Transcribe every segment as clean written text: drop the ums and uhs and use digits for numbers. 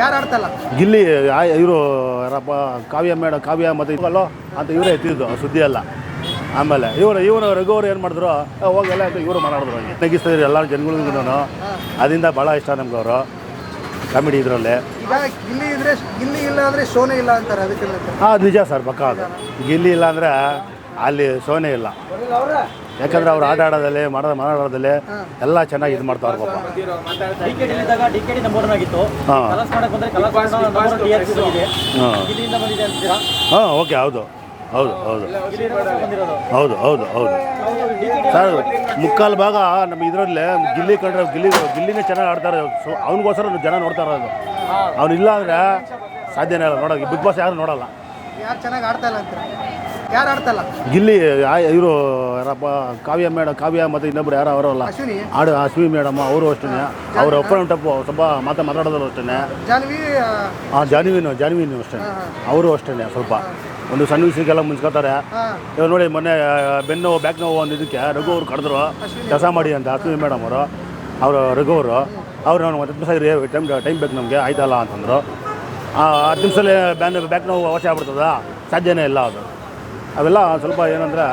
ಯಾರು ಆಡ್ತಲ್ಲ ಗಿಲ್ಲಿ ಇವರು ಯಾರಪ್ಪ ಕಾವ್ಯ ಮತ್ತು ಇವಲ್ಲೋ ಅಂತ ಇವರೇ ಎತ್ತಿದ್ದು ಸುದ್ದಿ ಅಲ್ಲ. ಆಮೇಲೆ ಇವನು ರಘುವರು ಏನು ಮಾಡಿದ್ರು ಹೋಗಲ್ಲ ಅಂತ ಇವರು ಮಾತಾಡಿದ್ರು. ತೆಗಿಸ್ತಿದ್ರು ಎಲ್ಲ ಜನಗಳಿಗೂ. ಅದರಿಂದ ಭಾಳ ಇಷ್ಟ ನಮ್ಗೆ ಅವರು ಕಾಮಿಡಿ ಇದರಲ್ಲಿ. ಈಗ ಗಿಲ್ಲಿ ಇಲ್ಲ ಅಂದರೆ ಶೋನೇ ಇಲ್ಲ ಅಂತಾರೆ, ಅದಕ್ಕೆ ಅದು ನಿಜ ಸರ್, ಪಕ್ಕ ಅದು. ಗಿಲ್ಲಿ ಇಲ್ಲ ಅಂದರೆ ಅಲ್ಲಿ ಶೋನೇ ಇಲ್ಲ. ಯಾಕಂದ್ರೆ ಅವ್ರು ಆಡೋದಲ್ಲಿ ಮಾತಾಡೋದಲ್ಲಿ ಎಲ್ಲ ಚೆನ್ನಾಗಿ ಇದು ಮಾಡ್ತಾವ್ರೆ ಪಾಪ. ಹಾಂ ಓಕೆ, ಹೌದು ಹೌದು ಹೌದು ಹೌದು ಹೌದು ಹೌದು ಸರ್. ಮುಕ್ಕಾಲು ಭಾಗ ನಮ್ಮ ಇದರಲ್ಲೇ ಗಿಲ್ಲಿ ಕಂಡ್ರೆ ಗಿಲ್ಲಿನೇ ಚೆನ್ನಾಗಿ ಆಡ್ತಾರೆ. ಅವ್ನಿಗೋಸ್ಕರ ಜನ ನೋಡ್ತಾ ಇರೋದು. ಅವನಿಲ್ಲ ಅಂದರೆ ಸಾಧ್ಯನೇ ಇಲ್ಲ ನೋಡೋಕೆ. ಬಿಗ್ ಬಾಸ್ ಯಾರು ನೋಡಲ್ಲ. ಯಾರು ಚೆನ್ನಾಗಿ ಆಡ್ತಾ ಇಲ್ಲ ಅಂತ ಯಾರು ಆಡ್ತಲ್ಲ. ಗಿಲ್ಲಿ ಇವರು ಯಾರಪ್ಪ ಕಾವ್ಯ ಮತ್ತು ಇನ್ನೊಬ್ರು ಯಾರು ಅವರಲ್ಲ ಅಶ್ವಿನಿ ಮೇಡಮ್, ಅವರು ಅಷ್ಟೇ. ಅವ್ರ ಒಪ್ಪಂಟಪ್ಪು ಸ್ವಲ್ಪ ಮಾತಾಡೋದ್ರು ಅಷ್ಟೇ. ಜಾನ್ವಿನು ಅಷ್ಟೇ, ಅವರು ಅಷ್ಟೇ. ಸ್ವಲ್ಪ ಒಂದು ಸಣ್ಣ ವಿಷಯಕ್ಕೆಲ್ಲ ಮುನ್ಸ್ಕೊತಾರೆ. ಇವಾಗ ನೋಡಿ, ಮೊನ್ನೆ ಬ್ಯಾಕ್ ನೋವು ಒಂದು ಇದಕ್ಕೆ ರಘು ಅವ್ರು ಕರೆದ್ರು ಕೆಲಸ ಮಾಡಿ ಅಂತ. ಅಶ್ವಿನಿ ಮೇಡಮ್ ಅವರು ರಘುವರು ನಾನು 10 ನಿಮಿಷ ಇರಿ, ಟೈಮ್ ಬೇಕು ನಮಗೆ, ಆಯ್ತಲ್ಲ ಅಂತಂದರು. 10 ನಿಮಿಷದಲ್ಲಿ ಬ್ಯಾಕ್ ನೋವು ವಾಸಿ ಆಗ್ಬಿಡ್ತದ, ಸಾಧ್ಯನೇ ಇಲ್ಲ ಅದು. ಅವೆಲ್ಲ ಸ್ವಲ್ಪ ಏನಂದರೆ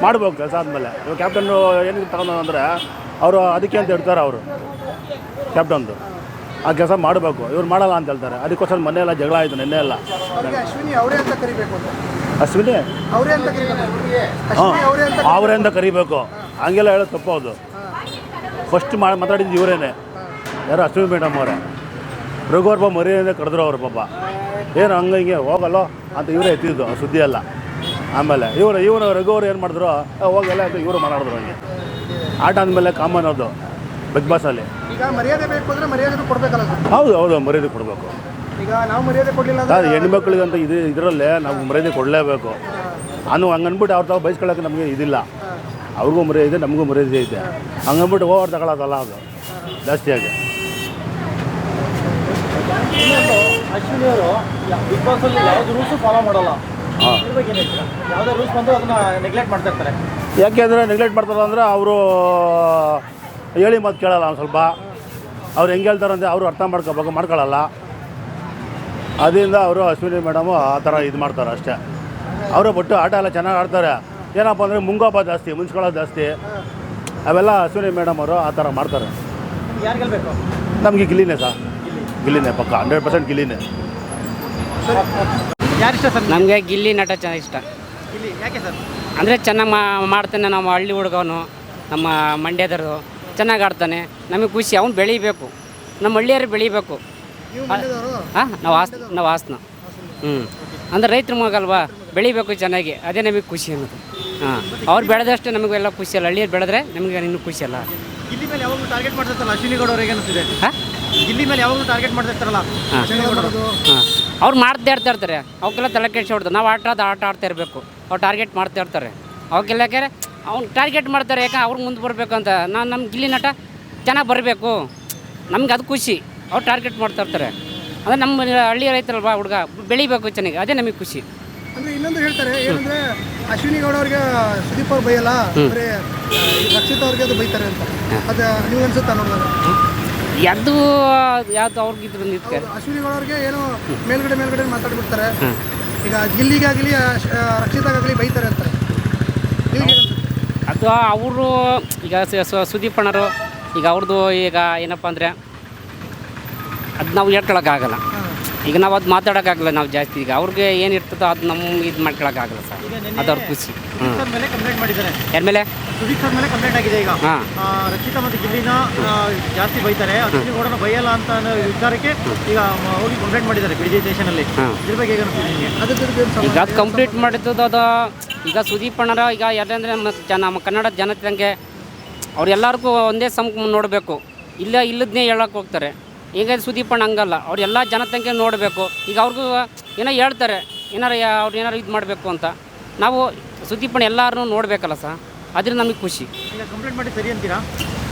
ಮಾಡ್ಬೇಕು ಕೆಲಸ ಆದಮೇಲೆ. ಇವಾಗ ಕ್ಯಾಪ್ಟನ್ನು ಏನಕ್ಕೆ ತಗೊಂಡು ಅಂದರೆ ಅವರು ಅದಕ್ಕೆ ಅಂತ ಹೇಳ್ತಾರೆ. ಅವರು ಕ್ಯಾಪ್ಟನ್ದು ಆ ಕೆಲಸ ಮಾಡಬೇಕು, ಇವ್ರು ಮಾಡಲ್ಲ ಅಂತ ಹೇಳ್ತಾರೆ. ಅದಕ್ಕೋಸ್ಕರ ಮನೆಯೆಲ್ಲ ಜಗಳ ಆಯಿತು ನಿನ್ನೆ ಎಲ್ಲ. ಅಶ್ವಿನಿ ಅವರೇ ಅಂತ ಕರಿಬೇಕು. ಅವರೇ ಅಂತ ಕರಿಬೇಕು, ಹಂಗೆಲ್ಲ ಹೇಳೋದು ತಪ್ಪು. ಹೌದು, ಫಸ್ಟ್ ಮಾತಾಡಿದ್ದು ಇವರೇನೆ. ಯಾರು? ಅಶ್ವಿನಿ ಮೇಡಮ್ ಅವರೇ. ರಘುವರ್ಬ ಮರಿಯಿಂದ ಕರೆದ್ರು ಅವರು ಪಾಪ. ಏನು ಹಿಂಗೆ ಹೋಗಲ್ಲೋ ಅಂತ ಇವರೇ ಎತ್ತಿದ್ದು ಸುದ್ದಿ ಅಲ್ಲ. ಆಮೇಲೆ ಇವನು ರಘುವರು ಏನು ಮಾಡಿದ್ರು ಹೋಗಲ್ಲ ಅಂತ ಇವರು ಮಾತಾಡಿದ್ರು. ಹಂಗೆ ಆಟ ಅಂದಮೇಲೆ ಕಾಮನ್ ಅದು ಬಿಗ್ ಬಾಸಲ್ಲಿ. ಈಗ ಮರ್ಯಾದೆ ಬೇಕು ಅಂದರೆ ಮರ್ಯಾದೆ ಕೊಡಬೇಕಲ್ಲ. ಹೌದು ಮರ್ಯಾದೆ ಕೊಡಬೇಕು. ಈಗ ನಾವು ಮರ್ಯಾದೆ ಕೊಡಲಿಲ್ಲ ಸರ್, ಹೆಣ್ಮಕ್ಳಿಗಂತ ಇದರಲ್ಲೇ ನಾವು ಮರ್ಯಾದೆ ಕೊಡಲೇಬೇಕು. ಹಂಗನ್ಬಿಟ್ಟು ಅವ್ರ ತಾವು ಬಯಸ್ಕೊಳ್ಳೋಕೆ ನಮಗೆ ಇದಿಲ್ಲ. ಅವ್ರಿಗೂ ಮರ್ಯಾದೆ ಇದೆ, ನಮಗೂ ಮರ್ಯಾದೆ ಇದೆ. ಹಂಗನ್ಬಿಟ್ಟು ಓವರ್ ತಗೊಳ್ಳೋದಲ್ಲ ಅದು ಜಾಸ್ತಿಯಾಗಿ. ಅಶ್ವಿನಿ ಅವರು ಬಿಗ್ ಬಾಸ್ ಅಲ್ಲಿ ಯಾವ್ದು ರೂಲ್ಸ್ ಫಾಲೋ ಮಾಡಲ್ಲ. ಯಾವುದೇ ರೂಲ್ಸ್ ಬಂದು ಅದನ್ನ ನೆಗ್ಲೆಕ್ಟ್ ಮಾಡ್ತಾ ಇರ್ತಾರೆ. ಯಾಕೆಂದರೆ ನೆಗ್ಲೆಕ್ಟ್ ಮಾಡ್ತಾರೆ ಅಂದರೆ ಅವರು ಹೇಳಿ ಮಾತು ಕೇಳಲ್ಲ. ಒಂದು ಸ್ವಲ್ಪ ಅವ್ರು ಹೆಂಗೆ ಹೇಳ್ತಾರಂತೆ ಅವರು ಅರ್ಥ ಮಾಡ್ಕೊಳ್ಳಲ್ಲ. ಅದರಿಂದ ಅವರು ಅಶ್ವಿನಿ ಮೇಡಮು ಆ ಥರ ಇದು ಮಾಡ್ತಾರೆ ಅಷ್ಟೇ. ಅವರು ಬಟ್ಟು ಆಟ ಎಲ್ಲ ಚೆನ್ನಾಗಿ ಆಡ್ತಾರೆ. ಏನಪ್ಪ ಅಂದರೆ ಮುಂಗೋಪ ಜಾಸ್ತಿ, ಮುನ್ಸ್ಕೊಳ್ಳೋದು ಜಾಸ್ತಿ. ಅವೆಲ್ಲ ಅಶ್ವಿನಿ ಮೇಡಮ್ ಅವರು ಆ ಥರ ಮಾಡ್ತಾರೆ. ಯಾರು ಗೆಲ್ಲಬೇಕು? ನಮಗೆ ಗಿಲ್ಲಿನೇ ಸರ್, ಗಿಲ್ಲಿನೇ ಪಕ್ಕ 100% ಗಿಲ್ಲಿನೇ. ಯಾರು ಇಷ್ಟ ಸರ್? ನಮಗೆ ಗಿಲ್ಲಿ ನಟ ಚೆನ್ನಾಗಿ ಇಷ್ಟ. ಗಿಲ್ಲಿ ಯಾಕೆ ಸರ್? ಅಂದರೆ ಚೆನ್ನಾಗಿ ಮಾಡ್ತಾನೆ. ನಮ್ಮ ಹಳ್ಳಿ ಹುಡುಗವನು, ನಮ್ಮ ಮಂಡ್ಯದರು ಚೆನ್ನಾಗಿ ಆಡ್ತಾನೆ. ನಮಗೆ ಖುಷಿ. ಅವ್ನು ಬೆಳೀಬೇಕು, ನಮ್ಮ ಹಳ್ಳಿಯರು ಬೆಳೀಬೇಕು. ಹಾಂ, ನಾವು ಹಾಸನ. ಅಂದರೆ ರೈತರ ಮಗಲ್ವಾ, ಬೆಳಿಬೇಕು ಚೆನ್ನಾಗಿ. ಅದೇ ನಮಗೆ ಖುಷಿ ಅನ್ನೋದು. ಹಾಂ, ಅವ್ರು ಬೆಳೆದಷ್ಟು ನಮಗೆಲ್ಲ ಖುಷಿ ಅಲ್ಲ. ಹಳ್ಳಿಯರು ಬೆಳೆದ್ರೆ ನಮಗೆ ಇನ್ನೂ ಖುಷಿ ಅಲ್ಲ. ಗಿಲ್ಲಿ ಮೇಲೆ ಯಾವಾಗಲೂ ಟಾರ್ಗೆಟ್ ಮಾಡ್ತಿರ್ತಾರಲ್ಲ ಅಶ್ವಿನಿ ಗೌಡ ಅವ್ರಿಗೆ ಅನಿಸ್ತಿದೆ. ಹಾಂ, ಗಿಲ್ಲಿ ಮೇಲೆ ಯಾವಾಗಲೂ ಟಾರ್ಗೆಟ್ ಮಾಡ್ತಿರ್ತಾರಲ್ಲ ಅಶ್ವಿನಿ ಗೌಡ ಅವರು. ಹಾಂ, ಅವ್ರು ಮಾಡ್ತಾ ಇರ್ತಾರೆ. ಅವಕ್ಕೆಲ್ಲ ತಲೆ ಕೆಡಿಸ್ಬಿಡ್ದು. ನಾವು ಆಟ ಆಡ್ತಾ ಇರಬೇಕು. ಅವ್ರು ಟಾರ್ಗೆಟ್ ಮಾಡ್ತಾ ಇರ್ತಾರೆ. ಅವಕ್ಕೆಲ್ಲ ಯಾಕೆ ಅವ್ನು ಟಾರ್ಗೆಟ್ ಮಾಡ್ತಾರೆ, ಯಾಕೆ ಅವ್ರಿಗೆ ಮುಂದೆ ಬರಬೇಕು ಅಂತ. ನಮ್ಮ ಗಿಲ್ಲಿ ನಟ ಚೆನ್ನಾಗಿ ಬರಬೇಕು, ನಮ್ಗೆ ಅದು ಖುಷಿ. ಅವ್ರು ಟಾರ್ಗೆಟ್ ಮಾಡ್ತಾ ಇರ್ತಾರೆ. ಅಂದರೆ ನಮ್ಮ ಹಳ್ಳಿ ರೈತರಲ್ವಾ ಹುಡುಗ, ಬೆಳಿಬೇಕು ಚೆನ್ನಾಗಿ. ಅದೇ ನಮಗೆ ಖುಷಿ. ಅಂದರೆ ಇನ್ನೊಂದು ಹೇಳ್ತಾರೆ ಏನಂದರೆ ಅಶ್ವಿನಿ ಗೌಡ ಅವ್ರಿಗೆ ಸುದೀಪ್ ಅವ್ರು ಬೈಯಲ್ಲ, ಬರೀ ರಕ್ಷಿತ್ ಅವ್ರಿಗೆ ಅದು ಬೈತಾರೆ ಅಂತ. ಅದು ನೀವು ಅನ್ಸುತ್ತಾ ನೋಡಿದಾಗ? ಅದು ಯಾವುದು ಅವ್ರಿಗಿದ್ದು ಬಂದಿತ್ತು. ಅಶ್ವಿನಿ ಗೌಡ ಅವ್ರಿಗೆ ಏನೋ ಮೇಲ್ಗಡೆ ಮಾತಾಡ್ಬಿಡ್ತಾರೆ. ಈಗ ಗಿಲ್ಲಿಗಾಗಲಿ ರಕ್ಷಿತಾಗಲಿ ಬೈತಾರೆ ಅಂತಾರೆ. ಅದು ಅವರು ಈಗ ಸುದೀಪಣ್ಣರು ಈಗ ಅವ್ರದ್ದು ಈಗ ಏನಪ್ಪ ಅಂದರೆ ಅದು ನಾವು ಹೇಳ್ಕೊಳಕ್ಕಾಗಲ್ಲ. ಈಗ ನಾವು ಅದು ಮಾತಾಡೋಕ್ಕಾಗಲ್ಲ ನಾವು ಜಾಸ್ತಿ. ಈಗ ಅವ್ರಿಗೆ ಏನಿರ್ತದೋ ಅದು ನಮ್ಮ ಇದು ಮಾಡ್ಕೊಳಕ್ಕಾಗಲ್ಲ ಸರ್. ಅದು ಅವ್ರ ಖುಷಿ. ಮೇಲೆ ಕಂಪ್ಲೇಂಟ್ ಮಾಡಿದ್ದಾರೆ. ಯಾರ ಮೇಲೆ? ಸುದೀಪ್ ಸರ್ ಮೇಲೆ ಕಂಪ್ಲೇಂಟ್ ಆಗಿದೆ. ಈಗ ರಕ್ಷಿತಾ ಮತ್ತು ಗಿಲ್ಲಿನ ಜಾಸ್ತಿ ಬೈತಾರೆ, ಅಶ್ವಿನಿ ಗೌಡನ ಬೈಯಲ್ಲ ಅಂತ ಅನ್ನೋ ವಿಚಾರಕ್ಕೆ ಈಗ ಹೋಗಿ ಕಂಪ್ಲೇಂಟ್ ಮಾಡಿದ್ದಾರೆ ಬಿಡಿಜೆ ಸ್ಟೇಷನಲ್ಲಿ. ಇದ್ರ ಬಗ್ಗೆ ಹೇಗೆ ಅನಿಸ್ತಿದೆ? ಈಗ ಅದು ಕಂಪ್ಲೀಟ್ ಮಾಡಿದ್ದು ಅದು. ಈಗ ಸುದೀಪ್ ಅಣ್ಣರ ಈಗ ಯಾರಂದರೆ ನಮ್ಮ ಕನ್ನಡ ಜನತೆಗೆ ಅವ್ರೆಲ್ಲರಿಗೂ ಒಂದೇ ನೋಡಬೇಕು. ಇಲ್ಲದನ್ನೇ ಹೇಳಕ್ಕೆ ಹೋಗ್ತಾರೆ. ಈಗ ಸುದೀಪ್ ಅಣ್ಣ ಹಂಗಲ್ಲ, ಅವ್ರು ಎಲ್ಲ ಜನತೆಗೆ ನೋಡಬೇಕು. ಈಗ ಅವ್ರಿಗೂ ಏನೋ ಹೇಳ್ತಾರೆ, ಅವ್ರು ಏನಾರು ಇದು ಮಾಡಬೇಕು ಅಂತ. ನಾವು ಸುದೀಪ್ ಅಣ್ಣ ಎಲ್ಲರೂ ನೋಡಬೇಕಲ್ಲ ಸರ್, ಅದರಿಂದ ನಮಗೆ ಖುಷಿ. ಈಗ ಕಂಪ್ಲೇಂಟ್ ಮಾಡಿ ಸರಿ ಅಂತೀರಾ?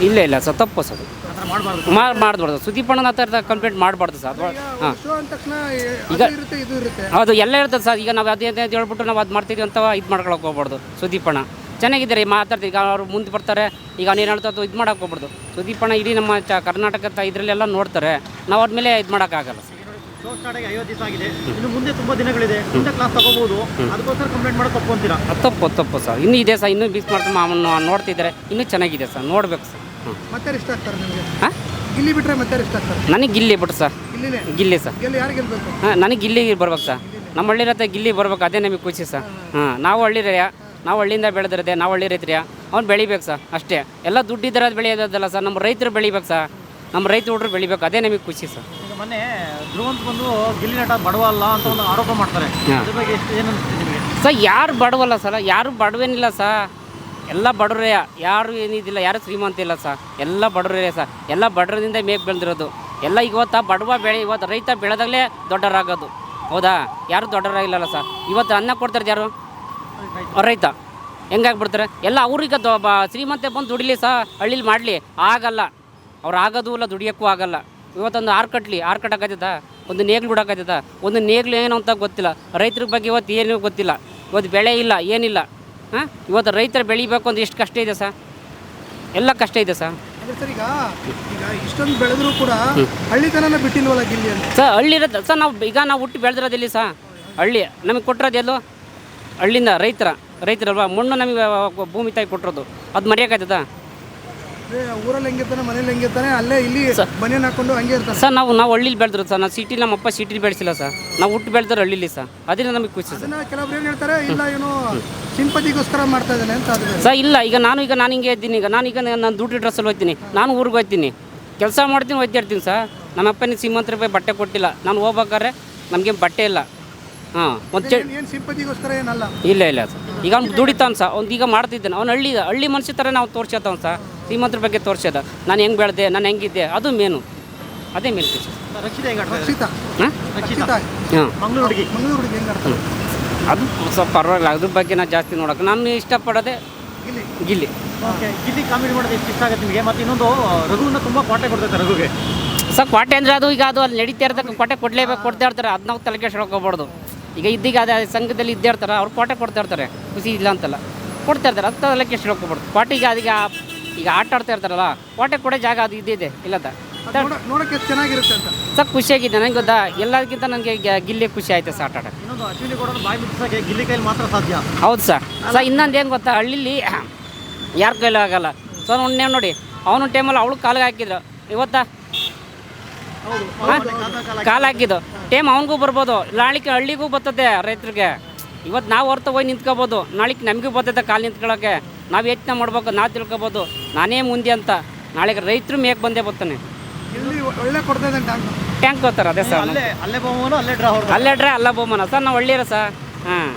ಇಲ್ಲ ಸರ್, ತಪ್ಪು ಸರ್. ಮಾಡಬಾರ್ದು. ಸುದೀಪ್ ಅಣ್ಣನ ಹತ್ರ ಕಂಪ್ಲೇಂಟ್ ಮಾಡಬಾರ್ದು ಸರ್. ಹಾಂ, ಈಗ ಹೌದು ಎಲ್ಲ ಇರ್ತದೆ ಸರ್. ಈಗ ನಾವು ಅದೇ ಹೇಳ್ಬಿಟ್ಟು ನಾವು ಅದು ಮಾಡ್ತೀವಿ ಅಂತ ಇದು ಮಾಡ್ಕೊಳಕ್ಕೆ ಹೋಗ್ಬಾರ್ದು. ಸುದೀಪ್ ಅಣ್ಣ ಚೆನ್ನಾಗಿದ್ದಾರೆ, ಮಾತಾಡ್ತೀವಿ. ಈಗ ಅವ್ರು ಮುಂದೆ ಬರ್ತಾರೆ. ಈಗ ಅವ್ನು ಏನು ಹೇಳ್ತಾ ಇದು ಮಾಡೋಕೆ ಹೋಗ್ಬಾರ್ದು. ಸುದೀಪ್ ಅಣ್ಣ ಇಡೀ ನಮ್ಮ ಕರ್ನಾಟಕದ ಇದರಲ್ಲೆಲ್ಲ ನೋಡ್ತಾರೆ. ನಾವು ಅವ್ರ ಮೇಲೆ ಇದು ಮಾಡೋಕ್ಕಾಗಲ್ಲ ಸರ್. ಶೋ ಸ್ಟಾರ್ಟ್ ಆಗಿ 50 ದಿವಸ ಆಗಿದೆ, ಇನ್ನು ಮುಂದೆ ತುಂಬಾ ದಿನಗಳಿದೆ, ಮುಂದೆ ಕ್ಲಾಸ್ ತಗೋಬಹುದು, ಅದಕ್ಕೋಸ್ಕರ ಕಂಪ್ಲೇಂಟ್ ಮಾಡೋದು ತಪ್ಪು ಅಂತೀರಾ? ತಪ್ಪು ಸರ್, ಇನ್ನೂ ಇದೆ ಸರ್, ಇನ್ನೂ ಬೀಸ್ ಮಾಡ್ತಾ ನೋಡ್ತಿದ್ದಾರೆ, ಇನ್ನೂ ಚೆನ್ನಾಗಿದೆ ಸರ್, ನೋಡ್ಬೇಕು ಸರ್. ಮತ್ತೆ ಇಷ್ಟ ಆಗ್ತಾರೆ ನಿಮಗೆ? ಹಾಂ, ಗಿಲ್ಲಿ ಬಿಟ್ರೆ ಮತ್ತೆ ಇಷ್ಟ ಆಗ್ತಾರೆ? ನನಗೆ ಗಿಲ್ಲಿ ಬಿಟ್ಟು ಸರ್, ಗಿಲ್ಲಿನೇ ಗಿಲ್ಲಿ ಸರ್. ಗೆಲ್ಲಿ ಯಾರು ಗೆಲ್ಬೇಕು? ಹಾಂ, ನನಗೆ ಗಿಲ್ಲಿ ಬರ್ಬೇಕು ಸರ್. ನಮ್ಮ ಹಳ್ಳಿ ರೈತ ಗಿಲ್ಲಿ ಬರ್ಬೇಕು, ಅದೇ ನಮಗೆ ಖುಷಿ ಸರ್. ಹಾಂ, ನಾವು ಹಳ್ಳಿ ರೈತ, ನಾವು ಹಳ್ಳಿಯಿಂದ ಬೆಳೆದಿರದೆ, ನಾವು ಹಳ್ಳಿ ರೈತರಿಯ ಅವ್ನು ಬೆಳಿಬೇಕು ಸರ್, ಅಷ್ಟೇ. ಎಲ್ಲ ದುಡ್ಡಿದ್ರೆ ಅದು ಬೆಳೆಯೋದಲ್ಲ ಸರ್, ನಮ್ಮ ರೈತರು ಬೆಳಿಬೇಕು ಸರ್, ನಮ್ಮ ರೈತ ಹುಡ್ರು ಬೆಳಿಬೇಕು, ಅದೇ ನಮಗೆ ಖುಷಿ ಸರ್. ಈಗ ಮೊನ್ನೆ ಧ್ರುವಂತ್ ಬಂದು ಗಿಲ್ಲಿ ನಟ ಬಡವ ಅಲ್ಲ ಅಂತ ಒಂದು ಆರೋಪ ಮಾಡ್ತಾರೆ, ಅದ್ರ ಬಗ್ಗೆ ಏನು ಅನಿಸುತ್ತೆ ನಿಮಗೆ? ಸರ್, ಯಾರು ಬಡವಲ್ಲ ಸರ್, ಯಾರು ಬಡವೇನಿಲ್ಲ ಸರ್, ಎಲ್ಲ ಬಡವರೇ, ಯಾರು ಏನಿದಿಲ್ಲ, ಯಾರು ಶ್ರೀಮಂತ ಇಲ್ಲ ಸರ್, ಎಲ್ಲ ಬಡವರೇ ಸರ್, ಎಲ್ಲ ಬಡವರಿಂದ ಮೇಗೆ ಬೆಳೆದಿರೋದು ಎಲ್ಲ. ಇವತ್ತು ಬಡವ ಇವತ್ತು ರೈತ ಬೆಳೆದಾಗಲೇ ದೊಡ್ಡವರಾಗೋದು, ಹೌದಾ? ಯಾರು ದೊಡ್ಡವರಾಗಿಲ್ಲಲ್ಲ ಸರ್. ಇವತ್ತು ಅನ್ನ ಕೊಡ್ತಾರೆ ಯಾರು? ರೈತ. ಹೆಂಗಾಗ್ಬಿಡ್ತಾರೆ ಎಲ್ಲ ಅವ್ರಿಗೆ ಶ್ರೀಮಂತ ಬಂದು ದುಡಿಲಿ ಸರ್, ಹಳ್ಳಿಲಿ ಮಾಡಲಿ, ಆಗಲ್ಲ. ಅವ್ರು ಆಗೋದು ಇಲ್ಲ, ದುಡಿಯೋಕ್ಕೂ ಆಗಲ್ಲ. ಇವತ್ತೊಂದು ಆರು ಕಟ್ಟಕ್ಕಾಗ್ತದ, ಒಂದು ನೇಗ್ಲು ಬಿಡೋಕ್ಕಾಗ್ತದ, ಒಂದು ನೇಗ್ಲು ಏನು ಅಂತ ಗೊತ್ತಿಲ್ಲ. ರೈತರ ಬಗ್ಗೆ ಇವತ್ತು ಏನೂ ಗೊತ್ತಿಲ್ಲ, ಇವತ್ತು ಬೆಳೆ ಇಲ್ಲ, ಏನಿಲ್ಲ. ಹಾಂ, ಇವತ್ತು ರೈತರು ಬೆಳಿಬೇಕು ಅಂತ ಎಷ್ಟು ಕಷ್ಟ ಇದೆ ಸರ್, ಎಲ್ಲ ಕಷ್ಟ ಇದೆ ಸರ್. ಸರ್ ಈಗ ಇಷ್ಟೊಂದು ಬೆಳೆದ್ರು ಕೂಡ ಹಳ್ಳಿತನ ಬಿಟ್ಟಿಲ್ವಲ್ಲ ಗಿಲ್ಲಿ ಅಂತ ಸರ್. ಹಳ್ಳಿ ಇರುತ್ತೆ ಸರ್, ನಾವು ಹುಟ್ಟು ಬೆಳೆದಿರೋದಿಲ್ಲ ಸರ್. ಹಳ್ಳಿ ನಮಗೆ ಕೊಟ್ಟಿರೋದು ಎಲ್ಲೋ ಹಳ್ಳಿಯಿಂದ ರೈತರಲ್ವಾ, ಮಣ್ಣು ನಮಗೆ ಭೂಮಿ ತಾಯಿ ಕೊಟ್ಟಿರೋದು, ಅದು ಮರೆಯೋಕ್ಕಾಗ್ತದ ಊರಲ್ಲಿ ಹೆಂಗಿರ್ತಾನೆ, ಮನೇಲಿ ಹೆಂಗಿರ್ತಾನೆ, ಅಲ್ಲೇ ಇಲ್ಲಿ ಮನೇನ ಹಾಕೊಂಡು ಹಂಗೆ ಇರ್ತಾನೆ ಸರ್. ನಾವು ಹಳ್ಳಿಲಿ ಬೆಳೆದ್ರು ಸರ್, ನಾವು ಸಿಟಿಲಿ ನಮ್ಮಪ್ಪ ಸಿಟಿಲಿ ಬೆಳೆಸಿಲ್ಲ ಸರ್, ನಾವು ಹುಟ್ಟು ಬೆಳೆದ್ರೆ ಹಳ್ಳಿಲಿ ಸರ್, ಅದರಿಂದ ನಮಗೆ ಖುಷಿ ಸರ್. ಕೆಲವ್ರು ಏನು ಹೇಳ್ತಾರೆ, ಇಲ್ಲ ಏನೋ ಸಿಂಪತಿಗೋಸ್ಕರ ಮಾಡ್ತಾ ಇದ್ದಾನೆ ಅಂತ. ಸರ್ ಇಲ್ಲ, ಈಗ ನಾನು ಹಿಂಗೆ ಇದ್ದೀನಿ, ನಾನು ದುಡ್ಡು ಡ್ರೆಸ್ಸಲ್ಲಿ ಹೋಗ್ತೀನಿ, ನಾನು ಊರಿಗೆ ಹೋಗ್ತೀನಿ, ಕೆಲಸ ಮಾಡ್ತೀನಿ, ಹೋಗ್ತಿರ್ತೀನಿ ಸರ್. ನಮ್ಮ ಅಪ್ಪನಿಗೆ ಶ್ರೀಮಂತ ರೂಪಾಯಿ ಬಟ್ಟೆ ಕೊಟ್ಟಿಲ್ಲ, ನಾನು ಹೋಗ್ಬೇಕಾದ್ರೆ ನಮಗೆ ಬಟ್ಟೆ ಇಲ್ಲ. ಹಾಂ, ಒಂದು ಏನು ಸಿಂಪತಿಗೋಸ್ಕರ ಏನಲ್ಲ. ಇಲ್ಲ ಸರ್. ಈಗ ಅವ್ನು ದುಡಿತಾನೆ ಸರ್, ಅವ್ನು ಈಗ ಮಾಡ್ತಿದ್ದಾನೆ, ಅವ್ನು ಹಳ್ಳಿ ಮನುಷ್ಯ ಥರ ನಾವು ತೋರ್ಸತ್ತವನು ಸರ್. ಶ್ರೀಮಂತರ ಬಗ್ಗೆ ತೋರ್ಸೋದ, ನಾನು ಹೆಂಗೆ ಬೆಳೆದೆ, ನಾನು ಹೆಂಗಿದ್ದೆ, ಅದು ಮೇನು, ಅದೇ ಮೇನ್ ಖುಷಿ. ರಕ್ಷಿತಾ ಹಾಂ, ಹಾಂ, ಮಂಗಳೂರು ಹುಡುಗಿ ಹೆಂಗೆ ಆಡ್ತಾರೆ? ಅದು ಸ್ವಲ್ಪ ಪರವಾಗಿಲ್ಲ, ಅದ್ರ ಬಗ್ಗೆ ನಾನು ಜಾಸ್ತಿ ನೋಡೋಕೆ ನಾನು ಇಷ್ಟಪಡೋದೆ ಗಿಲ್ಲಿ. ಓಕೆ, ಗಿಲ್ಲಿ ಕಾಮಿಡಿ ಮಾಡೋದು ಎಷ್ಟು ಇಷ್ಟ ಆಗುತ್ತೆ ನಿಮಗೆ? ಮತ್ತು ಇನ್ನೊಂದು ರಘುವಿನ ತುಂಬ ಕೋಟೆ ಕೊಡ್ತೈತೆ ರಘುಗೆ ಸರ್. ಕೋಟೆ ಅಂದರೆ ಅದು ಈಗ ಅದು ಅಲ್ಲಿ ನಡೀತಾ ಇರ್ತಕ್ಕ ಕೋಟೆ ಕೊಡ್ತಾ ಇರ್ತಾರೆ, ಅದು ನಾವು ತಲೆ ಕೆಡ್ಸ್ಕೊಳ್ಬಾರ್ದು. ಈಗ ಇದ್ದೀಗ ಅದೇ ಸಂಘದಲ್ಲಿ ಇದ್ದೇ ಇರ್ತಾರೆ, ಅವ್ರು ಕೋಟೆ ಕೊಡ್ತಾ ಇರ್ತಾರೆ, ಖುಷಿ ಇಲ್ಲ ಅಂತಲ್ಲ, ಕೊಡ್ತಾ ಇರ್ತಾರೆ, ಅದು ತಲೆ ಕೆಡ್ಸ್ಕೊಳ್ಬಾರ್ದು. ಕೋಟೆಗೆ ಅದೀಗ ಈಗ ಆಟ ಆಡ್ತಾ ಇರ್ತಾರಲ್ಲ, ಕೋಟೆ ಕೊಡೋ ಜಾಗ ಅದು ಇದ್ದಿದೆ ಇಲ್ಲದ ನೋಡೋಕೆ ಎಷ್ಟು ಚೆನ್ನಾಗಿರುತ್ತೆ ಅಂತ ಸರ್. ಖುಷಿಯಾಗಿದೆ ನನಗೆ, ಗೊತ್ತಾ, ಎಲ್ಲದಕ್ಕಿಂತ ನನಗೆ ಗಿಲ್ಲಿ ಖುಷಿ ಆಯ್ತು ಸರ್ ಆಟ ಆಡೋಕ್ಕೆ. ಇನ್ನೊಂದು ಅಶ್ವಿನಿ ಕೂಡ ಬಾಯಿ ಮುಟ್ಟಿಸೋಕೆ ಗಿಲ್ಲಿ ಕೈಲಿ ಮಾತ್ರ ಸಾಧ್ಯ. ಹೌದು ಸರ್. ಇನ್ನೊಂದು ಏನು ಗೊತ್ತಾ, ಹಳ್ಳಿಲಿ ಯಾರ ಕೈಲೂ ಆಗಲ್ಲ. ಸೊ ಅವ್ನು ನೋಡಿ, ಅವನು ಟೈಮಲ್ಲಿ ಅವಳು ಕಾಲಿಗೆ ಹಾಕಿದ್ರು, ಇವತ್ತಾ ಕಾಲು ಹಾಕಿದ್ದು ಟೈಮ್ ಅವನಿಗೂ ಬರ್ಬೋದು, ನಾಳಿಗೆ ಹಳ್ಳಿಗೂ ಬರ್ತದೆ ರೈತರಿಗೆ. ಇವತ್ತು ನಾವು ಹೊರತು ಹೋಗಿ ನಿಂತ್ಕೋಬೋದು, ನಾಳೆಗೆ ನಮಗೂ ಬರ್ತೈತೆ ಕಾಲು ನಿಂತ್ಕೊಳ್ಳೋಕ್ಕೆ. ನಾವು ಯೋಚನೆ ಮಾಡ್ಬೇಕು, ನಾವು ತಿಳ್ಕೊಬೋದು ನಾನೇ ಮುಂದೆ ಅಂತ. ನಾಳೆಗೆ ರೈತರು ಮೇಗೆ ಬಂದೇ ಬರ್ತಾನೆ, ಒಳ್ಳೆ ಕೊಡ್ತಾ ಇದ್ದಾನೆ ಟ್ಯಾಂಕ್ ಹೋಗ್ತಾರೆ. ಅದೇ ಸರ್, ಅಲ್ಲೇ ಬಹುಮಾನ, ಅಲ್ಲೇ ಡ್ರಾ, ಅಲ್ಲೇ ಬಹುಮಾನ ಸರ್. ನಾವು ಹಳ್ಳಿರ ಸರ್. ಹಾಂ.